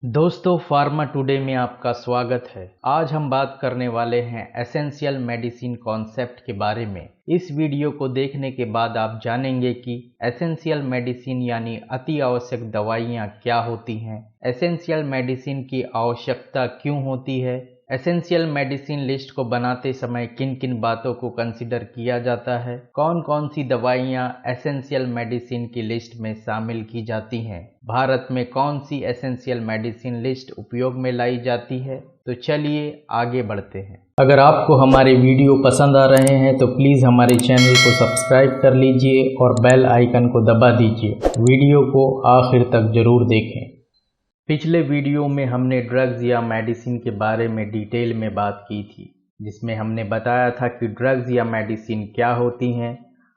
दोस्तों, pharma today में आपका स्वागत है। आज हम बात करने वाले हैं एसेंशियल मेडिसिन कॉन्सेप्ट के बारे में। इस वीडियो को देखने के बाद आप जानेंगे कि एसेंशियल मेडिसिन यानी अति आवश्यक दवाइयाँ क्या होती हैं, एसेंशियल मेडिसिन की आवश्यकता क्यों होती है, एसेंशियल मेडिसिन लिस्ट को बनाते समय किन किन बातों को कंसीडर किया जाता है, कौन कौन सी दवाइयाँ एसेंशियल मेडिसिन की लिस्ट में शामिल की जाती हैं, भारत में कौन सी एसेंशियल मेडिसिन लिस्ट उपयोग में लाई जाती है। तो चलिए आगे बढ़ते हैं। अगर आपको हमारे वीडियो पसंद आ रहे हैं तो प्लीज़ हमारे चैनल को सब्सक्राइब कर लीजिए और बेल आइकन को दबा दीजिए। वीडियो को आखिर तक ज़रूर देखें। पिछले वीडियो में हमने ड्रग्स या मेडिसिन के बारे में डिटेल में बात की थी, जिसमें हमने बताया था कि ड्रग्स या मेडिसिन क्या होती हैं।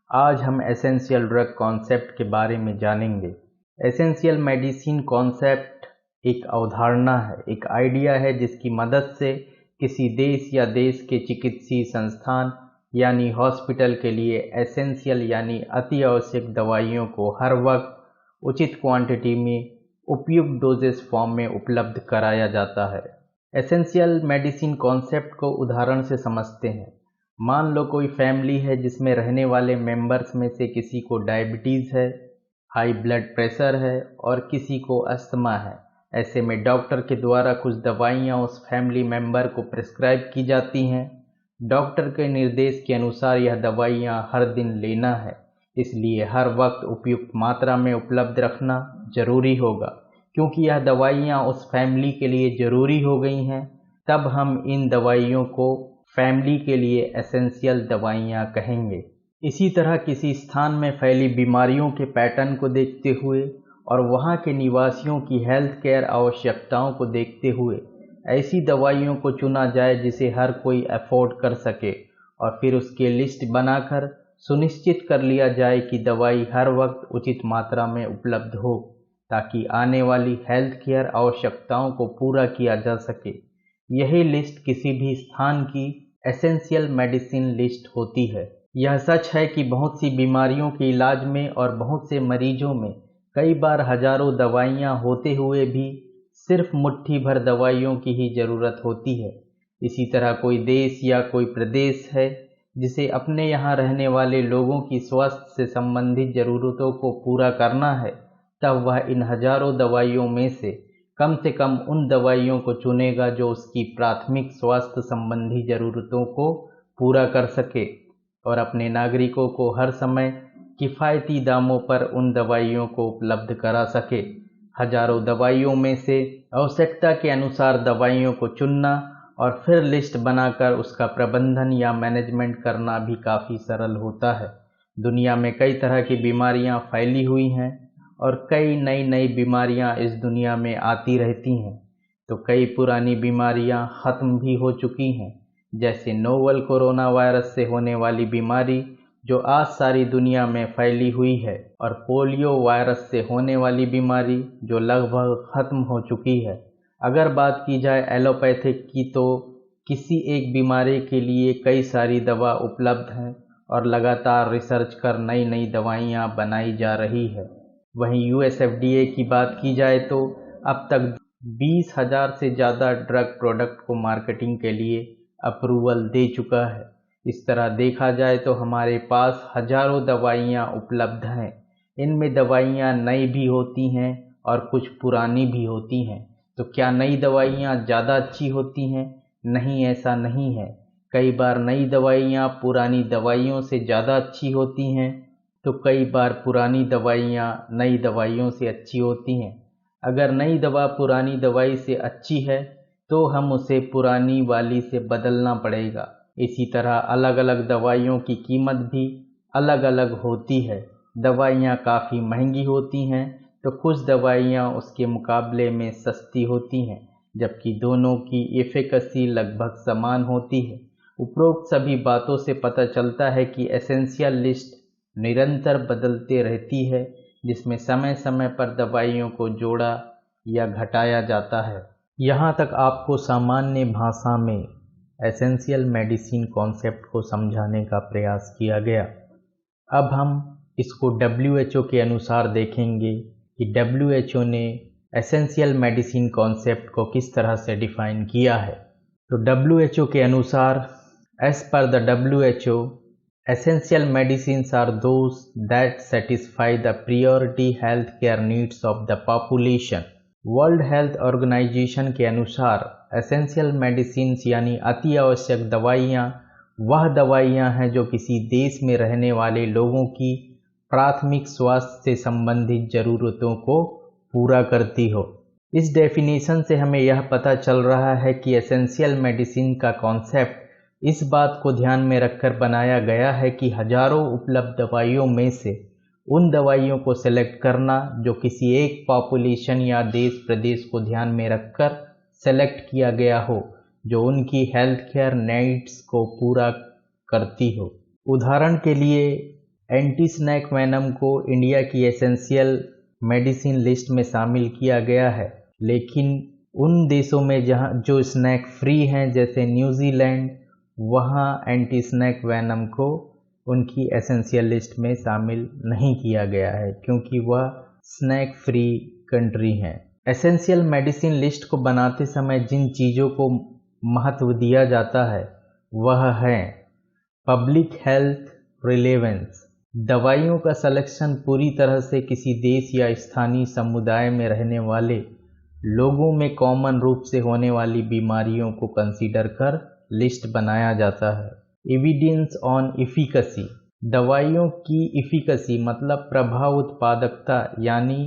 आज हम एसेंशियल ड्रग कॉन्सेप्ट के बारे में जानेंगे। एसेंशियल मेडिसिन कॉन्सेप्ट एक अवधारणा है, एक आइडिया है जिसकी मदद से किसी देश या देश के चिकित्सीय संस्थान यानी हॉस्पिटल के लिए एसेंशियल यानी अति आवश्यक दवाइयों को हर वक्त उचित क्वांटिटी में उपयुक्त डोजेस फॉर्म में उपलब्ध कराया जाता है। एसेंशियल मेडिसिन कॉन्सेप्ट को उदाहरण से समझते हैं। मान लो कोई फैमिली है जिसमें रहने वाले मेंबर्स में से किसी को डायबिटीज़ है, हाई ब्लड प्रेशर है और किसी को अस्थमा है। ऐसे में डॉक्टर के द्वारा कुछ दवाइयाँ उस फैमिली मेंबर को प्रिस्क्राइब की जाती हैं। डॉक्टर के निर्देश के अनुसार यह दवाइयाँ हर दिन लेना है, इसलिए हर वक्त उपयुक्त मात्रा में उपलब्ध रखना जरूरी होगा। क्योंकि यह दवाइयाँ उस फैमिली के लिए ज़रूरी हो गई हैं, तब हम इन दवाइयों को फैमिली के लिए एसेंशियल दवाइयाँ कहेंगे। इसी तरह किसी स्थान में फैली बीमारियों के पैटर्न को देखते हुए और वहाँ के निवासियों की हेल्थ केयर आवश्यकताओं को देखते हुए ऐसी दवाइयों को चुना जाए जिसे हर कोई अफोर्ड कर सके, और फिर उसकी लिस्ट बनाकर सुनिश्चित कर लिया जाए कि दवाई हर वक्त उचित मात्रा में उपलब्ध हो, ताकि आने वाली हेल्थ केयर आवश्यकताओं को पूरा किया जा सके। यही लिस्ट किसी भी स्थान की एसेंशियल मेडिसिन लिस्ट होती है। यह सच है कि बहुत सी बीमारियों के इलाज में और बहुत से मरीजों में कई बार हजारों दवाइयाँ होते हुए भी सिर्फ मुट्ठी भर दवाइयों की ही ज़रूरत होती है। इसी तरह कोई देश या कोई प्रदेश है जिसे अपने यहाँ रहने वाले लोगों की स्वास्थ्य से संबंधित ज़रूरतों को पूरा करना है, तब वह इन हजारों दवाइयों में से कम उन दवाइयों को चुनेगा जो उसकी प्राथमिक स्वास्थ्य संबंधी ज़रूरतों को पूरा कर सके और अपने नागरिकों को हर समय किफ़ायती दामों पर उन दवाइयों को उपलब्ध करा सके। हजारों दवाइयों में से आवश्यकता के अनुसार दवाइयों को चुनना और फिर लिस्ट बनाकर उसका प्रबंधन या मैनेजमेंट करना भी काफ़ी सरल होता है। दुनिया में कई तरह की बीमारियां फैली हुई हैं और कई नई नई बीमारियां इस दुनिया में आती रहती हैं, तो कई पुरानी बीमारियां ख़त्म भी हो चुकी हैं, जैसे नोवल कोरोना वायरस से होने वाली बीमारी जो आज सारी दुनिया में फैली हुई है, और पोलियो वायरस से होने वाली बीमारी जो लगभग ख़त्म हो चुकी है। अगर बात की जाए एलोपैथिक की, तो किसी एक बीमारी के लिए कई सारी दवा उपलब्ध हैं और लगातार रिसर्च कर नई नई दवाइयाँ बनाई जा रही है। वहीं यूएस FDA की बात की जाए तो अब तक 20,000 से ज़्यादा ड्रग प्रोडक्ट को मार्केटिंग के लिए अप्रूवल दे चुका है। इस तरह देखा जाए तो हमारे पास हजारों दवाइयाँ उपलब्ध हैं। इनमें दवाइयाँ नई भी होती हैं और कुछ पुरानी भी होती हैं। तो क्या नई दवाइयाँ ज़्यादा अच्छी होती हैं? नहीं, ऐसा नहीं है। कई बार नई दवाइयाँ पुरानी दवाइयों से ज़्यादा अच्छी होती हैं, तो कई बार पुरानी दवाइयाँ नई दवाइयों से अच्छी होती हैं। अगर नई दवा पुरानी दवाई से अच्छी है तो हम उसे पुरानी वाली से बदलना पड़ेगा। इसी तरह अलग अलग दवाइयों की कीमत भी अलग अलग होती है। दवाइयाँ काफ़ी महंगी होती हैं तो कुछ दवाइयाँ उसके मुकाबले में सस्ती होती हैं, जबकि दोनों की एफिकेसी लगभग समान होती है। उपरोक्त सभी बातों से पता चलता है कि एसेंशियल लिस्ट निरंतर बदलते रहती है, जिसमें समय समय पर दवाइयों को जोड़ा या घटाया जाता है। यहाँ तक आपको सामान्य भाषा में एसेंशियल मेडिसिन कॉन्सेप्ट को समझाने का प्रयास किया गया। अब हम इसको WHO के अनुसार देखेंगे कि WHO ने एसेंशियल मेडिसिन कॉन्सेप्ट को किस तरह से डिफाइन किया है। तो WHO के अनुसार, as per the WHO, essential medicines are those that satisfy the priority health care needs of the population. World Health Organization के अनुसार एसेंशियल मेडिसिन्स यानी अति आवश्यक दवाइयाँ वह दवाइयाँ हैं जो किसी देश में रहने वाले लोगों की प्राथमिक स्वास्थ्य से संबंधित ज़रूरतों को पूरा करती हो। इस डेफिनेशन से हमें यह पता चल रहा है कि एसेंशियल मेडिसिन का कॉन्सेप्ट इस बात को ध्यान में रखकर बनाया गया है कि हजारों उपलब्ध दवाइयों में से उन दवाइयों को सेलेक्ट करना जो किसी एक पॉपुलेशन या देश प्रदेश को ध्यान में रखकर सेलेक्ट किया गया हो, जो उनकी हेल्थ केयर नीड्स को पूरा करती हो। उदाहरण के लिए एंटी स्नैक वेनम को इंडिया की एसेंशियल मेडिसिन लिस्ट में शामिल किया गया है, लेकिन उन देशों में जहां जो स्नैक फ्री हैं जैसे न्यूजीलैंड, वहां एंटी स्नैक वेनम को उनकी एसेंशियल लिस्ट में शामिल नहीं किया गया है क्योंकि वह स्नैक फ्री कंट्री हैं। एसेंशियल मेडिसिन लिस्ट को बनाते समय जिन चीज़ों को महत्व दिया जाता है वह है पब्लिक हेल्थ रिलेवेंस। दवाइयों का सिलेक्शन पूरी तरह से किसी देश या स्थानीय समुदाय में रहने वाले लोगों में कॉमन रूप से होने वाली बीमारियों को कंसीडर कर लिस्ट बनाया जाता है। एविडेंस ऑन एफिकेसी, दवाइयों की एफिकेसी मतलब प्रभाव उत्पादकता यानी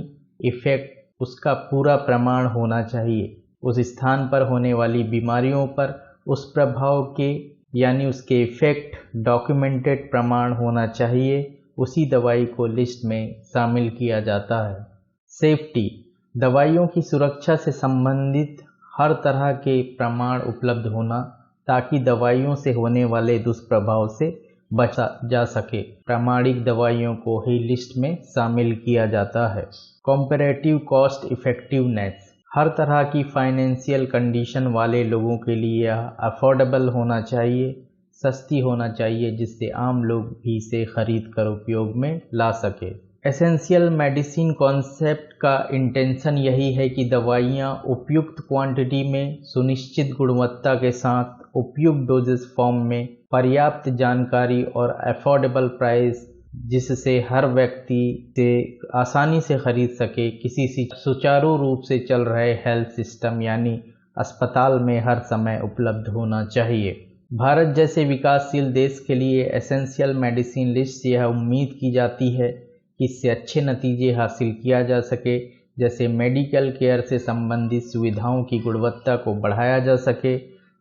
इफेक्ट, उसका पूरा प्रमाण होना चाहिए। उस स्थान पर होने वाली बीमारियों पर उस प्रभाव के यानी उसके इफेक्ट डॉक्यूमेंटेड प्रमाण होना चाहिए, उसी दवाई को लिस्ट में शामिल किया जाता है। सेफ्टी, दवाइयों की सुरक्षा से संबंधित हर तरह के प्रमाण उपलब्ध होना ताकि दवाइयों से होने वाले दुष्प्रभाव से बचा जा सके। प्रामाणिक दवाइयों को ही लिस्ट में शामिल किया जाता है। कंपैरेटिव कॉस्ट इफेक्टिवनेस, हर तरह की फाइनेंशियल कंडीशन वाले लोगों के लिए यह अफोर्डेबल होना चाहिए, सस्ती होना चाहिए, जिससे आम लोग भी इसे खरीद कर उपयोग में ला सके। एसेंशियल मेडिसिन कॉन्सेप्ट का इंटेंशन यही है कि दवाइयाँ उपयुक्त क्वांटिटी में सुनिश्चित गुणवत्ता के साथ उपयुक्त डोजेस फॉर्म में पर्याप्त जानकारी और अफोर्डेबल प्राइस, जिससे हर व्यक्ति से आसानी से खरीद सके, किसी सुचारू रूप से चल रहे हेल्थ सिस्टम यानी अस्पताल में हर समय उपलब्ध होना चाहिए। भारत जैसे विकासशील देश के लिए एसेंशियल मेडिसिन लिस्ट से यह उम्मीद की जाती है कि इससे अच्छे नतीजे हासिल किया जा सके, जैसे मेडिकल केयर से संबंधित सुविधाओं की गुणवत्ता को बढ़ाया जा सके,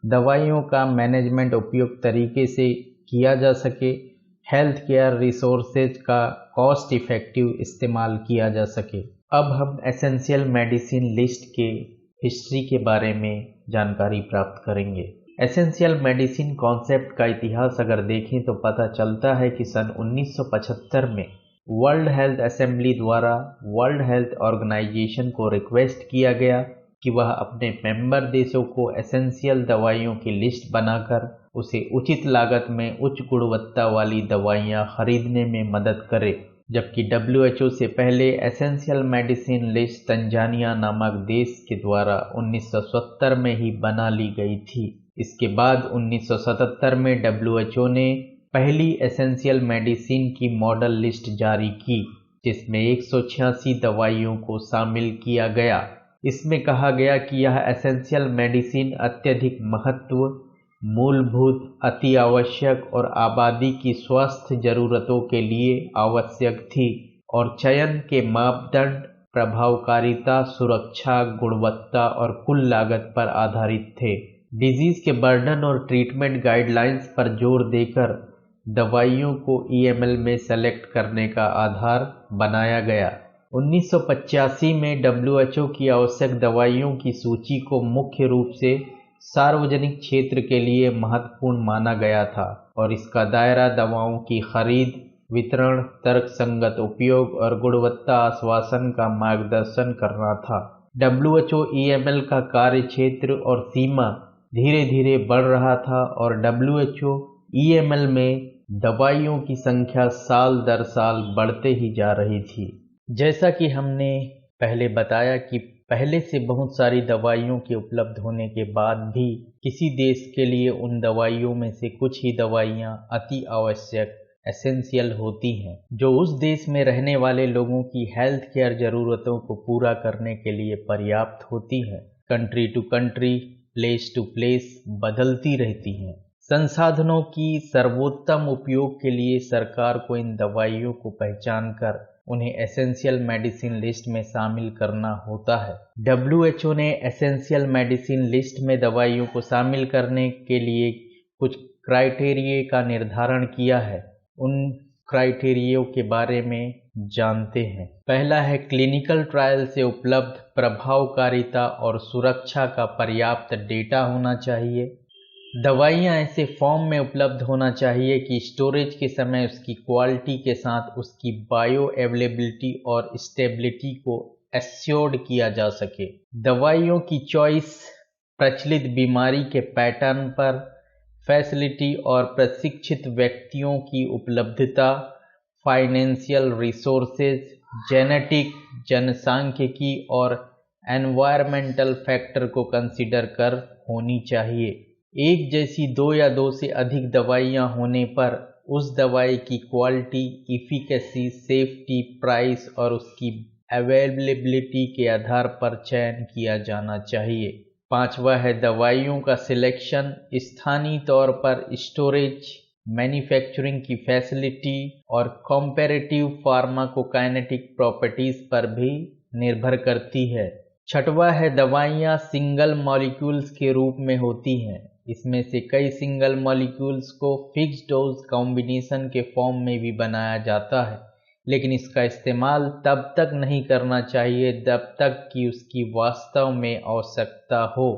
दवाइयों का मैनेजमेंट उपयुक्त तरीके से किया जा सके, हेल्थ केयर रिसोर्सेज का कॉस्ट इफेक्टिव इस्तेमाल किया जा सके। अब हम एसेंशियल मेडिसिन लिस्ट के हिस्ट्री के बारे में जानकारी प्राप्त करेंगे। एसेंशियल मेडिसिन कॉन्सेप्ट का इतिहास अगर देखें तो पता चलता है कि सन 1975 में वर्ल्ड हेल्थ असेंबली द्वारा वर्ल्ड हेल्थ ऑर्गेनाइजेशन को रिक्वेस्ट किया गया कि वह अपने मेंबर देशों को एसेंशियल दवाइयों की लिस्ट बनाकर उसे उचित लागत में उच्च गुणवत्ता वाली दवाइयां खरीदने में मदद करे, जबकि WHO से पहले एसेंशियल मेडिसिन लिस्ट तंजानिया नामक देश के द्वारा 1970 में ही बना ली गई थी। इसके बाद 1977 में WHO ने पहली एसेंशियल मेडिसिन की मॉडल लिस्ट जारी की, जिसमें 186 दवाइयों को शामिल किया गया। इसमें कहा गया कि यह एसेंशियल मेडिसिन अत्यधिक महत्व, मूलभूत, अति आवश्यक और आबादी की स्वास्थ्य जरूरतों के लिए आवश्यक थी और चयन के मापदंड प्रभावकारिता, सुरक्षा, गुणवत्ता और कुल लागत पर आधारित थे। डिजीज के बर्डन और ट्रीटमेंट गाइडलाइंस पर जोर देकर दवाइयों को EML में सेलेक्ट करने का आधार बनाया गया। 1985 में WHO की आवश्यक दवाइयों की सूची को मुख्य रूप से सार्वजनिक क्षेत्र के लिए महत्वपूर्ण माना गया था और इसका दायरा दवाओं की खरीद, वितरण, तर्कसंगत उपयोग और गुणवत्ता आश्वासन का मार्गदर्शन करना था। WHO EML का कार्य क्षेत्र और सीमा धीरे धीरे बढ़ रहा था और WHO EML में दवाइयों की संख्या साल दर साल बढ़ते ही जा रही थी। जैसा कि हमने पहले बताया कि पहले से बहुत सारी दवाइयों के उपलब्ध होने के बाद भी किसी देश के लिए उन दवाइयों में से कुछ ही दवाइयाँ अति आवश्यक एसेंशियल होती हैं, जो उस देश में रहने वाले लोगों की हेल्थ केयर ज़रूरतों को पूरा करने के लिए पर्याप्त होती हैं। Country to country, place to place बदलती रहती हैं। संसाधनों की सर्वोत्तम उपयोग के लिए सरकार को इन दवाइयों को पहचान कर उन्हें एसेंशियल मेडिसिन लिस्ट में शामिल करना होता है। WHO ने एसेंशियल मेडिसिन लिस्ट में दवाइयों को शामिल करने के लिए कुछ क्राइटेरिया का निर्धारण किया है। उन क्राइटेरिया के बारे में जानते हैं। पहला है क्लिनिकल ट्रायल से उपलब्ध प्रभावकारिता और सुरक्षा का पर्याप्त डेटा होना चाहिए। दवाइयाँ ऐसे फॉर्म में उपलब्ध होना चाहिए कि स्टोरेज के समय उसकी क्वालिटी के साथ उसकी बायो अवेलेबिलिटी और स्टेबिलिटी को एश्योर्ड किया जा सके। दवाइयों की चॉइस प्रचलित बीमारी के पैटर्न पर, फैसिलिटी और प्रशिक्षित व्यक्तियों की उपलब्धता, फाइनेंशियल रिसोर्सेज, जेनेटिक, जनसांख्यिकी और एनवायरमेंटल फैक्टर को कंसीडर कर होनी चाहिए। एक जैसी दो या दो से अधिक दवाइयाँ होने पर उस दवाई की क्वालिटी, इफिकेसी, सेफ्टी, प्राइस और उसकी अवेलेबिलिटी के आधार पर चयन किया जाना चाहिए। पांचवा है दवाइयों का सिलेक्शन स्थानीय तौर पर स्टोरेज, मैन्युफैक्चरिंग की फैसिलिटी और कॉम्पेरेटिव फार्माकोकाइनेटिक प्रॉपर्टीज पर भी निर्भर करती है। छठवां है दवाइयाँ सिंगल मॉलिक्यूल्स के रूप में होती हैं। इसमें से कई सिंगल मॉलिक्यूल्स को फिक्स्ड डोज कॉम्बिनेशन के फॉर्म में भी बनाया जाता है, लेकिन इसका इस्तेमाल तब तक नहीं करना चाहिए जब तक कि उसकी वास्तव में आवश्यकता हो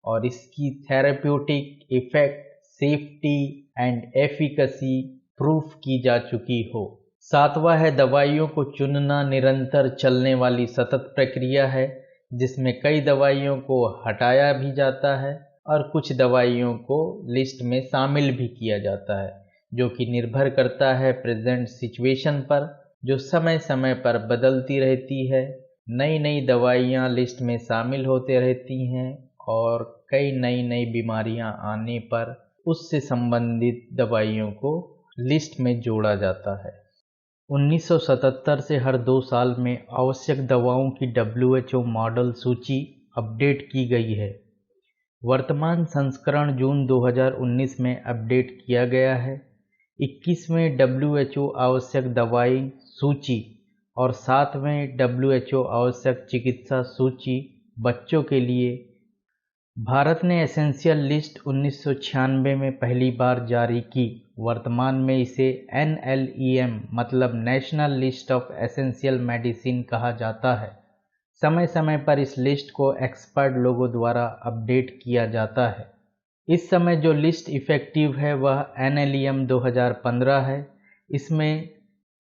और इसकी therapeutic effect, safety and efficacy proof की जा चुकी हो। सातवां है दवाइयों को चुनना निरंतर चलने वाली सतत प्रक्रिया है, जिसमें कई दवाइयों को हटाया भी जाता है और कुछ दवाइयों को लिस्ट में शामिल भी किया जाता है, जो कि निर्भर करता है प्रेजेंट सिचुएशन पर, जो समय समय पर बदलती रहती है। नई नई दवाइयाँ लिस्ट में शामिल होते रहती हैं और कई नई नई बीमारियाँ आने पर उससे संबंधित दवाइयों को लिस्ट में जोड़ा जाता है। 1977 से हर 2 साल में आवश्यक दवाओं की WHO मॉडल सूची अपडेट की गई है। वर्तमान संस्करण जून 2019 में अपडेट किया गया है। 21वें WHO आवश्यक दवाई सूची और 7वें WHO आवश्यक चिकित्सा सूची बच्चों के लिए भारत ने एसेंशियल लिस्ट 1996 में पहली बार जारी की। वर्तमान में इसे NLEM मतलब national list of essential medicine कहा जाता है। समय समय पर इस लिस्ट को एक्सपर्ट लोगों द्वारा अपडेट किया जाता है। इस समय जो लिस्ट इफ़ेक्टिव है वह NLEM 2015 है। इसमें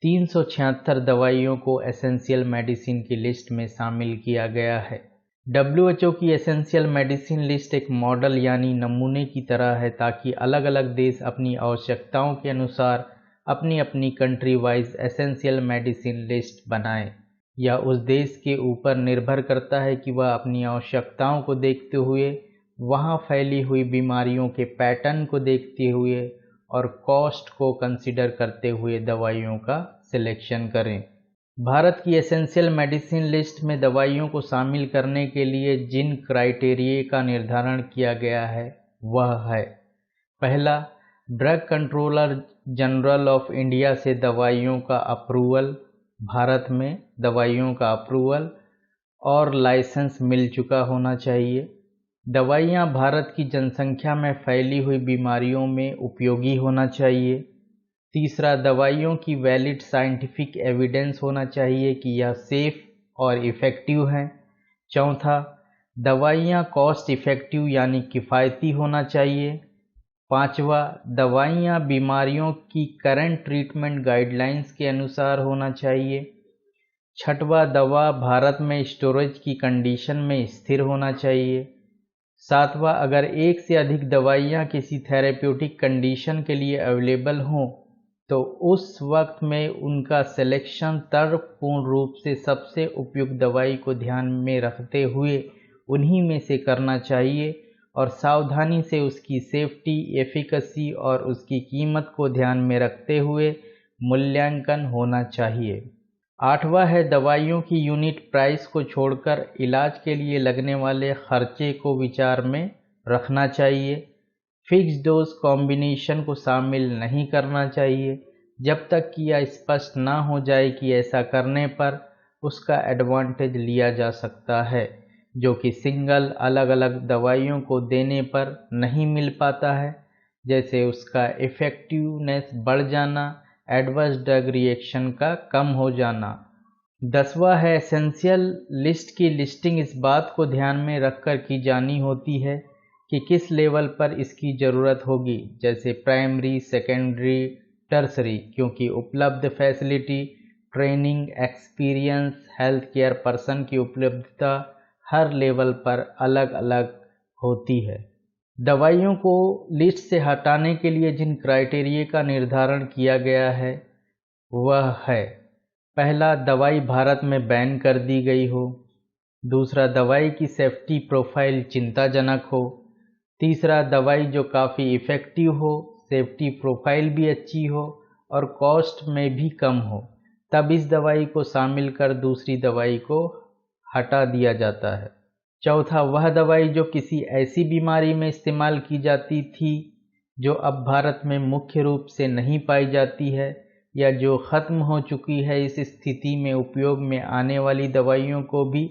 376 दवाइयों को एसेंशियल मेडिसिन की लिस्ट में शामिल किया गया है। WHO की एसेंशियल मेडिसिन लिस्ट एक मॉडल यानी नमूने की तरह है, ताकि अलग अलग देश अपनी आवश्यकताओं के अनुसार अपनी अपनी country wise essential medicine list बनाएं। यह उस देश के ऊपर निर्भर करता है कि वह अपनी आवश्यकताओं को देखते हुए, वहाँ फैली हुई बीमारियों के पैटर्न को देखते हुए और कॉस्ट को कंसीडर करते हुए दवाइयों का सिलेक्शन करें। भारत की एसेंशियल मेडिसिन लिस्ट में दवाइयों को शामिल करने के लिए जिन क्राइटेरिया का निर्धारण किया गया है वह है: पहला, drug controller general of India से दवाइयों का अप्रूवल। भारत में दवाइयों का अप्रूवल और लाइसेंस मिल चुका होना चाहिए। दवाइयाँ भारत की जनसंख्या में फैली हुई बीमारियों में उपयोगी होना चाहिए। तीसरा, दवाइयों की वैलिड साइंटिफिक एविडेंस होना चाहिए कि यह सेफ और इफ़ेक्टिव हैं। चौथा, दवाइयाँ कॉस्ट इफ़ेक्टिव यानी किफ़ायती होना चाहिए। पांचवा, दवाइयाँ बीमारियों की करंट ट्रीटमेंट गाइडलाइंस के अनुसार होना चाहिए। छठवां, दवा भारत में स्टोरेज की कंडीशन में स्थिर होना चाहिए। सातवां, अगर एक से अधिक दवाइयाँ किसी थेरेप्यूटिक कंडीशन के लिए अवेलेबल हों तो उस वक्त में उनका सिलेक्शन तर्कपूर्ण रूप से सबसे उपयुक्त दवाई को ध्यान में रखते हुए उन्हीं में से करना चाहिए और सावधानी से उसकी सेफ्टी, एफिकेसी और उसकी कीमत को ध्यान में रखते हुए मूल्यांकन होना चाहिए। 8वां है दवाइयों की यूनिट प्राइस को छोड़कर इलाज के लिए लगने वाले खर्चे को विचार में रखना चाहिए। फिक्स डोज कॉम्बिनेशन को शामिल नहीं करना चाहिए जब तक कि यह स्पष्ट ना हो जाए कि ऐसा करने पर उसका एडवांटेज लिया जा सकता है, जो कि सिंगल अलग अलग दवाइयों को देने पर नहीं मिल पाता है, जैसे उसका इफ़ेक्टिवनेस बढ़ जाना, एडवर्स ड्रग रिएक्शन का कम हो जाना। 10वां है एसेंशियल लिस्ट की लिस्टिंग इस बात को ध्यान में रखकर की जानी होती है कि किस लेवल पर इसकी ज़रूरत होगी, जैसे प्राइमरी, सेकेंडरी, टर्सरी, क्योंकि उपलब्ध facility, training, experience, health care person की उपलब्धता हर लेवल पर अलग अलग होती है। दवाइयों को लिस्ट से हटाने के लिए जिन क्राइटेरिया का निर्धारण किया गया है वह है: पहला, दवाई भारत में बैन कर दी गई हो। दूसरा, दवाई की सेफ्टी प्रोफाइल चिंताजनक हो। तीसरा, दवाई जो काफ़ी इफ़ेक्टिव हो, सेफ्टी प्रोफाइल भी अच्छी हो और कॉस्ट में भी कम हो, तब इस दवाई को शामिल कर दूसरी दवाई को हटा दिया जाता है। चौथा, वह दवाई जो किसी ऐसी बीमारी में इस्तेमाल की जाती थी जो अब भारत में मुख्य रूप से नहीं पाई जाती है या जो ख़त्म हो चुकी है, इस स्थिति में उपयोग में आने वाली दवाइयों को भी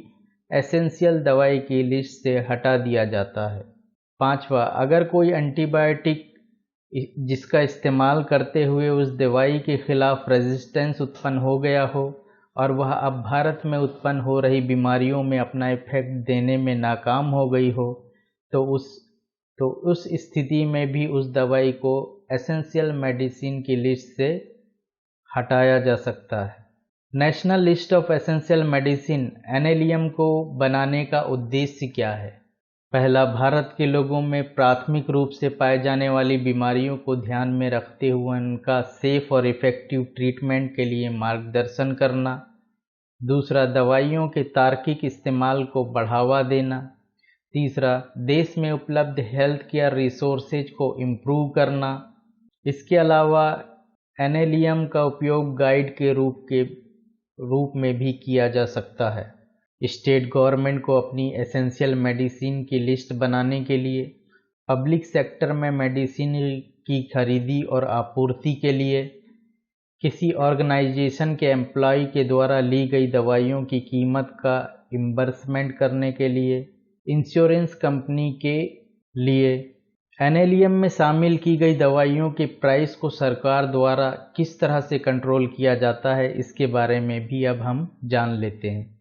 एसेंशियल दवाई की लिस्ट से हटा दिया जाता है। पांचवा, अगर कोई एंटीबायोटिक जिसका इस्तेमाल करते हुए उस दवाई के खिलाफ रेजिस्टेंस उत्पन्न हो गया हो और वह अब भारत में उत्पन्न हो रही बीमारियों में अपना इफेक्ट देने में नाकाम हो गई हो, तो उस स्थिति में भी उस दवाई को एसेंशियल मेडिसिन की लिस्ट से हटाया जा सकता है। National list of essential medicine NLEM को बनाने का उद्देश्य क्या है? पहला, भारत के लोगों में प्राथमिक रूप से पाए जाने वाली बीमारियों को ध्यान में रखते हुए उनका सेफ और इफ़ेक्टिव ट्रीटमेंट के लिए मार्गदर्शन करना। दूसरा, दवाइयों के तार्किक इस्तेमाल को बढ़ावा देना। तीसरा, देश में उपलब्ध हेल्थ केयर रिसोर्सेज को इम्प्रूव करना। इसके अलावा NLEM का उपयोग गाइड के रूप में भी किया जा सकता है। स्टेट गवर्नमेंट को अपनी एसेंशियल मेडिसिन की लिस्ट बनाने के लिए, पब्लिक सेक्टर में मेडिसिन की खरीदी और आपूर्ति के लिए, किसी ऑर्गेनाइजेशन के एम्प्लॉय के द्वारा ली गई दवाइयों की कीमत का रिम्बर्समेंट करने के लिए, इंश्योरेंस कंपनी के लिए। NLEM में शामिल की गई दवाइयों के प्राइस को सरकार द्वारा किस तरह से कंट्रोल किया जाता है, इसके बारे में भी अब हम जान लेते हैं।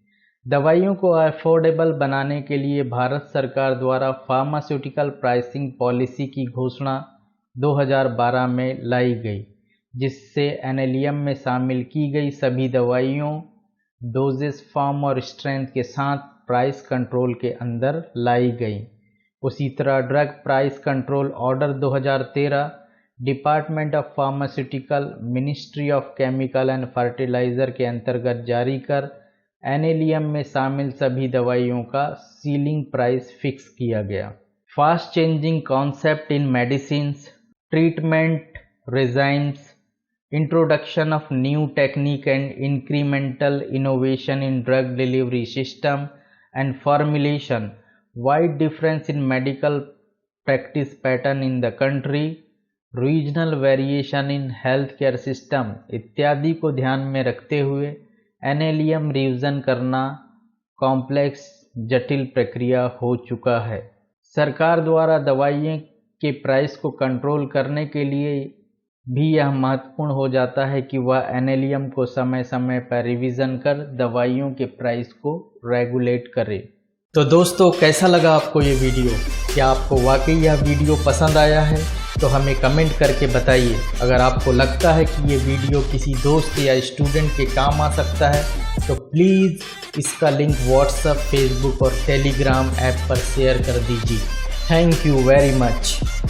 दवाइयों को अफोर्डेबल बनाने के लिए भारत सरकार द्वारा फार्मास्यूटिकल प्राइसिंग पॉलिसी की घोषणा 2012 में लाई गई, जिससे NLEM में शामिल की गई सभी दवाइयों डोजेस, फॉर्म और स्ट्रेंथ के साथ प्राइस कंट्रोल के अंदर लाई गई। उसी तरह drug price control order 2013 department of pharmaceutical, ministry of chemical and fertiliser के अंतर्गत जारी कर NLEM में शामिल सभी दवाइयों का सीलिंग प्राइस फिक्स किया गया। Fast changing concept in medicines, treatment regimens, introduction of new technique and incremental innovation in drug delivery system and formulation, wide difference in medical practice pattern in the country, regional variation in health care system इत्यादि को ध्यान में रखते हुए NLEM revision करना complex जटिल प्रक्रिया हो चुका है। सरकार द्वारा दवाइयों के प्राइस को कंट्रोल करने के लिए भी यह महत्वपूर्ण हो जाता है कि वह NLEM को समय समय पर रिवीजन कर दवाइयों के प्राइस को रेगुलेट करे। तो दोस्तों, कैसा लगा आपको ये वीडियो? क्या आपको वाकई यह वीडियो पसंद आया है? तो हमें कमेंट करके बताइए। अगर आपको लगता है कि ये वीडियो किसी दोस्त या स्टूडेंट के काम आ सकता है तो प्लीज़ इसका लिंक व्हाट्सएप, फेसबुक और टेलीग्राम ऐप पर शेयर कर दीजिए। Thank you very much.